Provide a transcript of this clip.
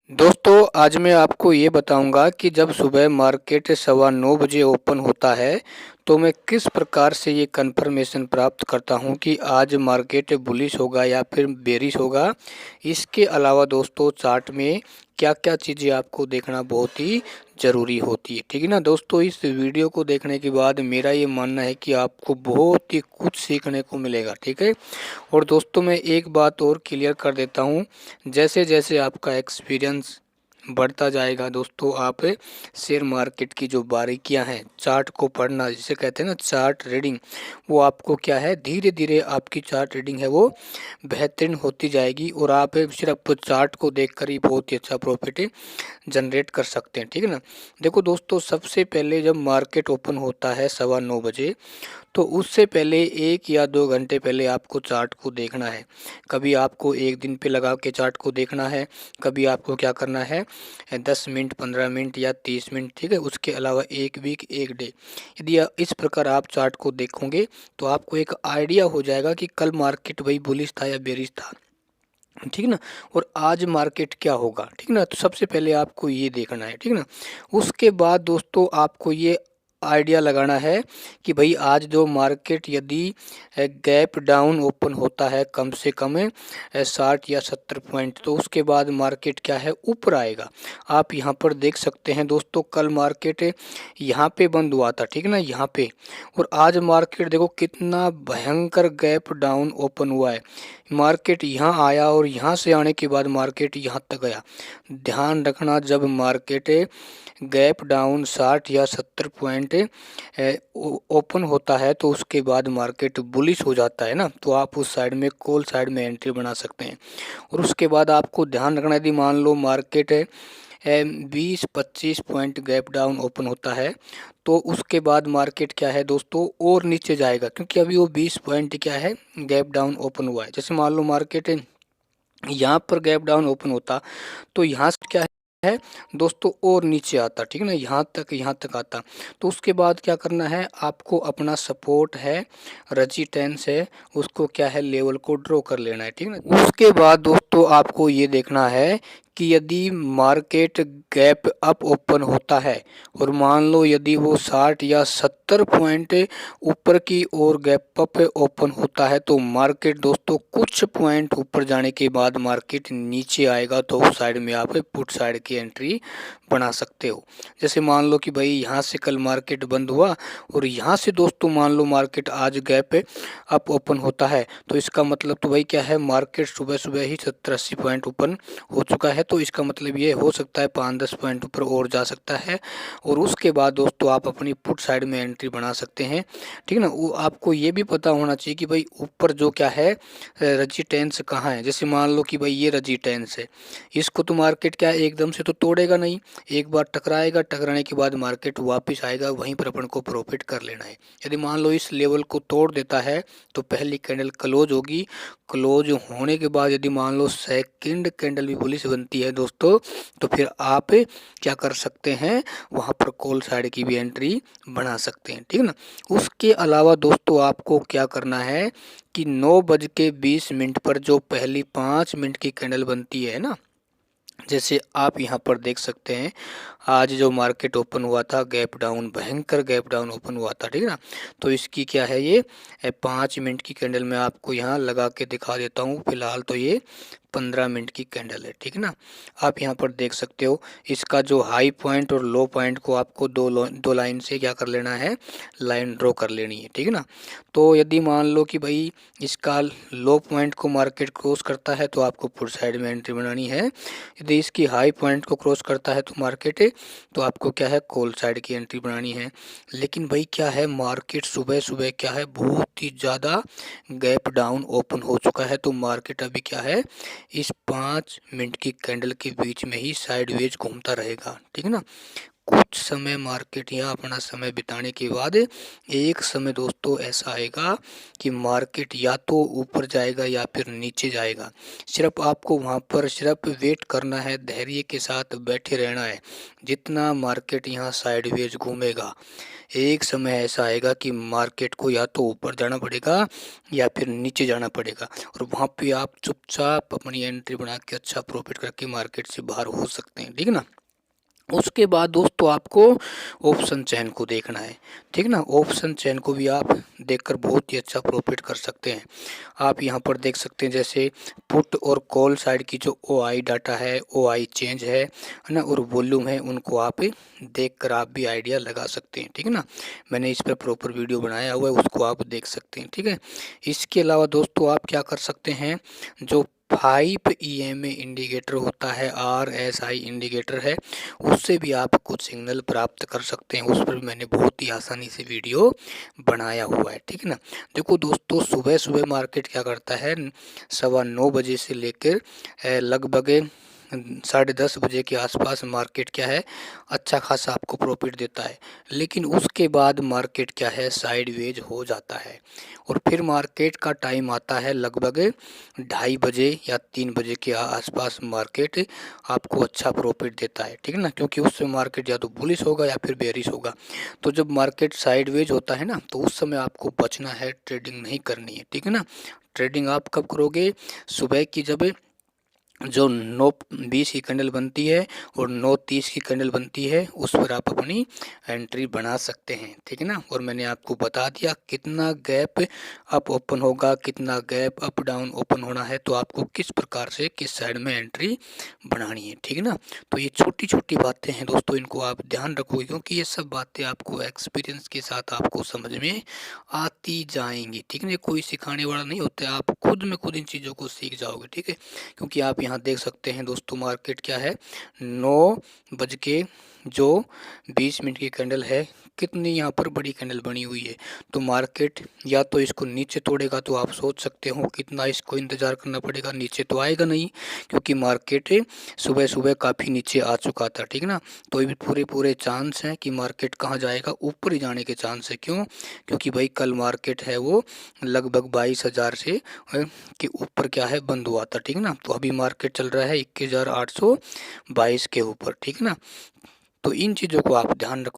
दोस्तों आज मैं आपको ये बताऊंगा कि जब सुबह मार्केट 9:15 बजे ओपन होता है तो मैं किस प्रकार से ये कंफर्मेशन प्राप्त करता हूँ कि आज मार्केट बुलिश होगा या फिर बेरिश होगा। इसके अलावा दोस्तों चार्ट में क्या क्या चीज़ें आपको देखना बहुत ही ज़रूरी होती है, ठीक है ना। दोस्तों इस वीडियो को देखने के बाद मेरा ये मानना है कि आपको बहुत ही कुछ सीखने को मिलेगा, ठीक है। और दोस्तों मैं एक बात और क्लियर कर देता हूँ, जैसे जैसे आपका एक्सपीरियंस बढ़ता जाएगा दोस्तों आप शेयर मार्केट की जो बारीकियां हैं, चार्ट को पढ़ना जिसे कहते हैं ना चार्ट रीडिंग, वो आपको क्या है धीरे धीरे आपकी चार्ट रीडिंग है वो बेहतरीन होती जाएगी और आप सिर्फ चार्ट को देखकर ही बहुत ही अच्छा प्रॉफिट जनरेट कर सकते हैं, ठीक है ना। देखो दोस्तों सबसे पहले जब मार्केट ओपन होता है 9:15 बजे तो उससे पहले 1 या 2 घंटे पहले आपको चार्ट को देखना है। कभी आपको एक दिन पे लगा के चार्ट को देखना है, कभी आपको क्या करना है 10 मिनट 15 मिनट या 30 मिनट, ठीक है। उसके अलावा एक वीक एक डे, यदि इस प्रकार आप चार्ट को देखोगे तो आपको एक आइडिया हो जाएगा कि कल मार्केट वही बुलिश था या बेरिश था, ठीक है ना। और आज मार्केट क्या होगा, ठीक है ना। तो सबसे पहले आपको ये देखना है, ठीक है ना। उसके बाद दोस्तों आपको ये आइडिया लगाना है कि भाई आज जो मार्केट यदि गैप डाउन ओपन होता है कम से कम 60 या 70 पॉइंट, तो उसके बाद मार्केट क्या है ऊपर आएगा। आप यहाँ पर देख सकते हैं दोस्तों कल मार्केट यहाँ पे बंद हुआ था, ठीक है ना, यहाँ पे। और आज मार्केट देखो कितना भयंकर गैप डाउन ओपन हुआ है। मार्केट यहाँ आया और यहाँ से आने के बाद मार्केट यहाँ तक गया। ध्यान रखना जब मार्केट गैप डाउन 60 या 70 पॉइंट ओपन होता है तो उसके बाद मार्केट बुलिश हो जाता है ना, तो आप उस साइड में कॉल साइड में एंट्री बना सकते हैं। और उसके बाद आपको ध्यान रखना यदि मान लो market 20-25 point gap down open होता है तो उसके बाद मार्केट क्या है दोस्तों और नीचे जाएगा, क्योंकि अभी वो 20 पॉइंट क्या है गैप डाउन ओपन हुआ है। जैसे मान लो मार्केट यहाँ पर गैप डाउन ओपन होता तो यहाँ से क्या है दोस्तों और नीचे आता, ठीक है ना, यहाँ तक आता। तो उसके बाद क्या करना है आपको, अपना सपोर्ट है रेजिस्टेंस है उसको क्या है लेवल को ड्रॉ कर लेना है, ठीक है ना। उसके बाद दोस्तों आपको ये देखना है कि यदि मार्केट गैप अप ओपन होता है और मान लो यदि वो 60 या 70 पॉइंट ऊपर की ओर गैप अप ओपन होता है तो मार्केट दोस्तों कुछ पॉइंट ऊपर जाने के बाद मार्केट नीचे आएगा, तो उस साइड में आप पुट साइड की एंट्री बना सकते हो। जैसे मान लो कि भाई यहाँ से कल मार्केट बंद हुआ और यहाँ से दोस्तों मान लो मार्केट आज गैप अप ओपन होता है, तो इसका मतलब तो भाई क्या है मार्केट सुबह सुबह ही 70-80 पॉइंट ओपन हो चुका है, तो इसका मतलब ये हो सकता है 5-10 पॉइंट ऊपर और जा सकता है। और उसके बाद दोस्तों आप अपनी पुट साइड में एंट्री बना सकते हैं, ठीक है ना। वो आपको ये भी पता होना चाहिए कि भाई ऊपर जो क्या है रेजिस्टेंस कहाँ है। जैसे मान लो कि भाई ये रेजिस्टेंस है, इसको तो मार्केट क्या है एकदम से तो तोड़ेगा नहीं, एक बार टकराएगा, टकराने के बाद मार्केट वापस आएगा, वहीं पर अपन को प्रॉफिट कर लेना है। यदि मान लो इस लेवल को तोड़ देता है तो पहली कैंडल क्लोज होगी, क्लोज होने के बाद यदि मान लो सेकंड कैंडल भी बुलिश बनती है दोस्तों, तो फिर आप क्या कर सकते हैं वहाँ पर कॉल साइड की भी एंट्री बना सकते हैं, ठीक है ना। उसके अलावा दोस्तों आपको क्या करना है कि 9:20 पर जो पहली 5 मिनट की कैंडल बनती है ना, जैसे आप यहाँ पर देख सकते हैं आज जो मार्केट ओपन हुआ था गैप डाउन, भयंकर गैप डाउन ओपन हुआ था, ठीक है ना। तो इसकी क्या है ये 5 मिनट की कैंडल मैं आपको यहाँ लगा के दिखा देता हूँ। फिलहाल तो ये 15 मिनट की कैंडल है, ठीक है ना। आप यहाँ पर देख सकते हो इसका जो हाई पॉइंट और लो पॉइंट को आपको दो लाइन से क्या कर लेना है लाइन ड्रॉ कर लेनी है, ठीक है ना। तो यदि मान लो कि भाई इसका लो पॉइंट को मार्केट क्रॉस करता है तो आपको पुट साइड में एंट्री बनानी है। यदि इसकी हाई पॉइंट को क्रॉस करता है तो मार्केट तो आपको क्या है कॉल साइड की एंट्री बनानी है। लेकिन भाई क्या है मार्केट सुबह सुबह क्या है बहुत ही ज़्यादा गैप डाउन ओपन हो चुका है, तो मार्केट अभी क्या है इस 5 मिनट की कैंडल के बीच में ही साइडवेज घूमता रहेगा, ठीक है ना। कुछ समय मार्केट यहाँ अपना समय बिताने के बाद एक समय दोस्तों ऐसा आएगा कि मार्केट या तो ऊपर जाएगा या फिर नीचे जाएगा। सिर्फ आपको वहाँ पर सिर्फ वेट करना है, धैर्य के साथ बैठे रहना है। जितना मार्केट यहाँ साइडवेज घूमेगा, एक समय ऐसा आएगा कि मार्केट को या तो ऊपर जाना पड़ेगा या फिर नीचे जाना पड़ेगा, और वहाँ पे आप चुपचाप अपनी एंट्री बना के अच्छा प्रॉफिट करके मार्केट से बाहर हो सकते हैं, ठीक है ना। उसके बाद दोस्तों आपको ऑप्शन चेन को देखना है, ठीक ना। ऑप्शन चेन को भी आप देखकर बहुत ही अच्छा प्रॉफिट कर सकते हैं। आप यहाँ पर देख सकते हैं जैसे पुट और कॉल साइड की जो OI डाटा है, OI चेंज है ना, और वॉल्यूम है, उनको आप देखकर आप भी आइडिया लगा सकते हैं, ठीक है ना। मैंने इस पर प्रॉपर वीडियो बनाया हुआ है, उसको आप देख सकते हैं, ठीक है। इसके अलावा दोस्तों आप क्या कर सकते हैं, जो 5 EMA इंडिकेटर होता है, RSI इंडिकेटर है, उससे भी आप कुछ सिग्नल प्राप्त कर सकते हैं। उस पर मैंने बहुत ही आसानी से वीडियो बनाया हुआ है, ठीक है ना। देखो दोस्तों, सुबह सुबह मार्केट क्या करता है, 9:15 बजे से लेकर लगभग 10:30 बजे के आसपास मार्केट क्या है, अच्छा खासा आपको प्रॉफिट देता है। लेकिन उसके बाद मार्केट क्या है, साइडवेज हो जाता है, और फिर मार्केट का टाइम आता है लगभग 2:30 बजे या 3 बजे के आसपास मार्केट आपको अच्छा प्रॉफिट देता है, ठीक है ना। क्योंकि उस समय मार्केट या तो बुलिश होगा या फिर बेरिश होगा। तो जब मार्केट साइडवेज होता है ना, तो उस समय आपको बचना है, ट्रेडिंग नहीं करनी है, ठीक है ना। ट्रेडिंग आप कब करोगे, सुबह की जब जो 9:20 की कैंडल बनती है और 9:30 की कैंडल बनती है, उस पर आप अपनी एंट्री बना सकते हैं, ठीक है ना। और मैंने आपको बता दिया कितना गैप अप ओपन होगा, कितना गैप अप डाउन ओपन होना है, तो आपको किस प्रकार से किस साइड में एंट्री बनानी है, ठीक है ना। तो ये छोटी छोटी बातें हैं दोस्तों, इनको आप ध्यान रखोगे, क्योंकि ये सब बातें आपको एक्सपीरियंस के साथ आपको समझ में आती जाएंगी, ठीक है ना। कोई सिखाने वाला नहीं होता, आप खुद में खुद इन चीज़ों को सीख जाओगे, ठीक है। क्योंकि आप यहाँ देख सकते हैं दोस्तों, मार्केट क्या है, 9:20 की कैंडल है, कितनी यहाँ पर बड़ी कैंडल बनी हुई है। तो मार्केट या तो इसको नीचे तोड़ेगा, तो आप सोच सकते हो कितना इसको इंतज़ार करना पड़ेगा, नीचे तो आएगा नहीं, क्योंकि मार्केट सुबह सुबह काफ़ी नीचे आ चुका था, ठीक है ना। तो ये पूरे पूरे चांस हैं कि मार्केट कहाँ जाएगा, ऊपर ही जाने के चांस है। क्यों, क्योंकि भाई कल मार्केट है वो लगभग 22,000 से के ऊपर क्या है, बंद हुआ था, ठीक है ना। तो अभी मार्केट चल रहा है 21,822 के ऊपर, ठीक है ना। तो इन चीज़ों को आप ध्यान रखो।